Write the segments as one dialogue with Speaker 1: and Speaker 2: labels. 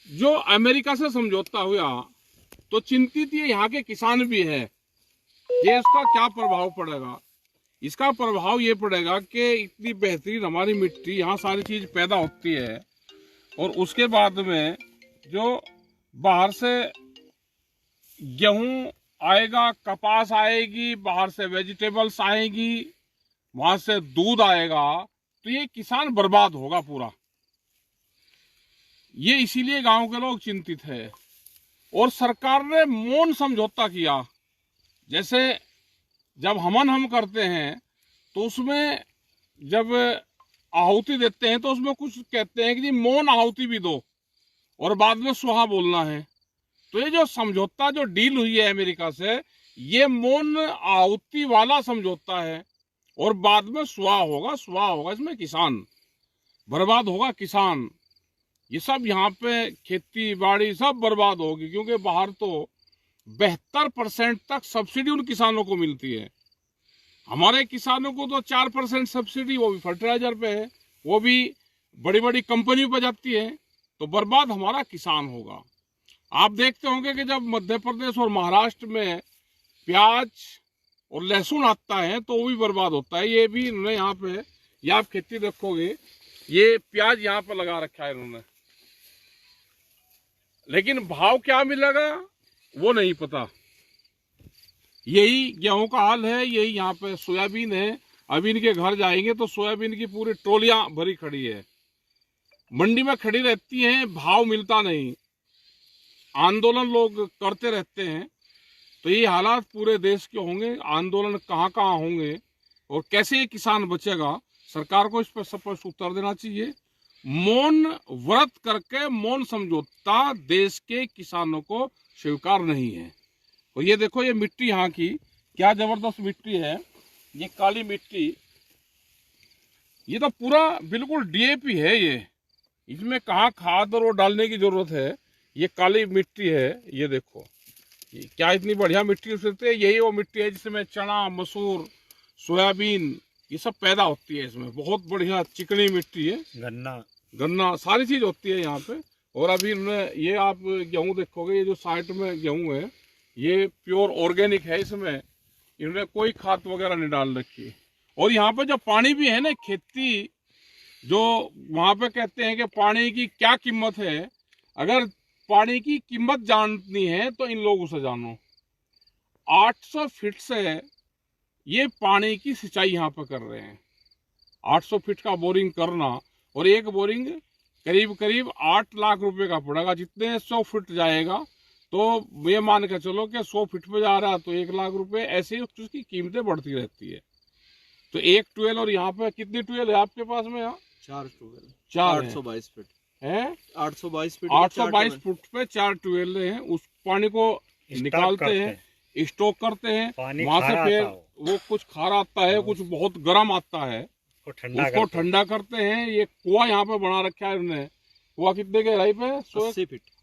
Speaker 1: जो अमेरिका से समझौता हुआ तो चिंतित ये यहाँ के किसान भी है कि इसका क्या प्रभाव पड़ेगा। इसका प्रभाव ये पड़ेगा कि इतनी बेहतरीन हमारी मिट्टी, यहाँ सारी चीज पैदा होती है और उसके बाद में जो बाहर से गेहूं आएगा, कपास आएगी, बाहर से वेजिटेबल्स आएगी, वहां से दूध आएगा, तो ये किसान बर्बाद होगा पूरा। ये इसीलिए गांव के लोग चिंतित है। और सरकार ने मौन समझौता किया। जैसे जब हम करते हैं तो उसमें जब आहुति देते हैं तो उसमें कुछ कहते हैं कि जी मौन आहुति भी दो और बाद में सुहा बोलना है। तो ये जो समझौता, जो डील हुई है अमेरिका से, ये मौन आहुति वाला समझौता है और बाद में सुहा होगा। इसमें किसान बर्बाद होगा, किसान। ये सब यहाँ पे खेती बाड़ी सब बर्बाद होगी, क्योंकि बाहर तो 72% तक सब्सिडी उन किसानों को मिलती है। हमारे किसानों को तो 4% सब्सिडी, वो भी फर्टिलाइजर पे है, वो भी बड़ी बड़ी कंपनियों पे जाती है। तो बर्बाद हमारा किसान होगा। आप देखते होंगे कि जब मध्य प्रदेश और महाराष्ट्र में प्याज और लहसुन आता है तो वो भी बर्बाद होता है। ये भी इन्होंने यहाँ पे, ये आप खेती देखोगे, ये प्याज यहाँ पे लगा रखा है इन्होंने, लेकिन भाव क्या मिलेगा वो नहीं पता। यही गेहूं का हाल है, यही यहाँ पे सोयाबीन है। अभी इनके घर जाएंगे तो सोयाबीन की पूरी ट्रोलियां भरी खड़ी है, मंडी में खड़ी रहती हैं, भाव मिलता नहीं, आंदोलन लोग करते रहते हैं। तो ये हालात पूरे देश के होंगे, आंदोलन कहाँ कहाँ होंगे और कैसे ये किसान बचेगा, सरकार को इस पर स्पष्ट उत्तर देना चाहिए। मौन व्रत करके मौन समझौता देश के किसानों को स्वीकार नहीं है। और ये देखो, ये मिट्टी यहाँ की क्या जबरदस्त मिट्टी है, ये काली मिट्टी, ये तो पूरा बिल्कुल डीएपी है। ये इसमें कहाँ खाद और वो डालने की जरूरत है। ये काली मिट्टी है, ये देखो ये क्या इतनी बढ़िया मिट्टी हो सकती है। यही वो मिट्टी है जिसमें चना, मसूर, सोयाबीन ये सब पैदा होती है। इसमें बहुत बढ़िया चिकनी मिट्टी है, गन्ना सारी चीज होती है यहाँ पे। और अभी इन्होंने, ये आप गेहूं देखोगे, ये जो साइड में गेहूं है ये प्योर ऑर्गेनिक है, इसमें इन्होंने कोई खाद वगैरह नहीं डाल रखी। और यहाँ पे जो पानी भी है ना, खेती जो वहां पे कहते हैं कि पानी की क्या कीमत है, अगर पानी की कीमत जाननी है तो इन लोगों से जानो। 800 फीट से ये पानी की सिंचाई यहाँ पे कर रहे हैं। 800 फीट का बोरिंग करना, और एक बोरिंग करीब करीब 8 लाख रुपए का पड़ेगा। जितने 100 फीट जाएगा तो ये मान के चलो कि 100 फीट पे जा रहा है तो 1 लाख रुपए, ऐसे ही उसकी कीमतें बढ़ती रहती है। तो एक ट्वेल, और यहाँ पे कितनी ट्वेल है आपके पास में? यहाँ
Speaker 2: 4 ट्वेल,
Speaker 1: 822
Speaker 2: फीट
Speaker 1: है,
Speaker 2: 822 फीट,
Speaker 1: 822 फुट पे 4 ट्वेल हैं। उस पानी को निकालते हैं, स्टॉक करते हैं, वहां से फिर वो कुछ खारा आता है, कुछ बहुत गर्म आता है, उसको ठंडा करते हैं। ये कुआं यहाँ पे बना रखा है उन्होंने। कुआं कितने गहराई पे?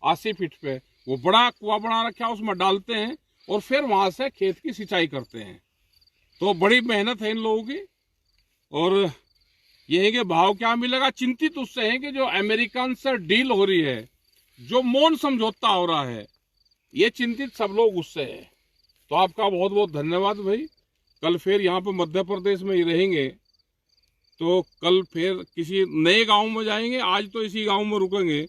Speaker 1: 80 फीट पे वो बड़ा कुआं बना रखा है, उसमें डालते हैं और फिर वहां से खेत की सिंचाई करते हैं। तो बड़ी मेहनत है इन लोगों की। और ये है कि भाव क्या मिलेगा, चिंतित उससे है कि जो अमेरिकन से डील हो रही है, जो मौन समझौता हो रहा है, ये चिंतित सब लोग उससे है। तो आपका बहुत बहुत धन्यवाद भाई। कल फिर यहाँ पे मध्य प्रदेश में ही रहेंगे, तो कल फिर किसी नए गांव में जाएंगे। आज तो इसी गांव में रुकेंगे,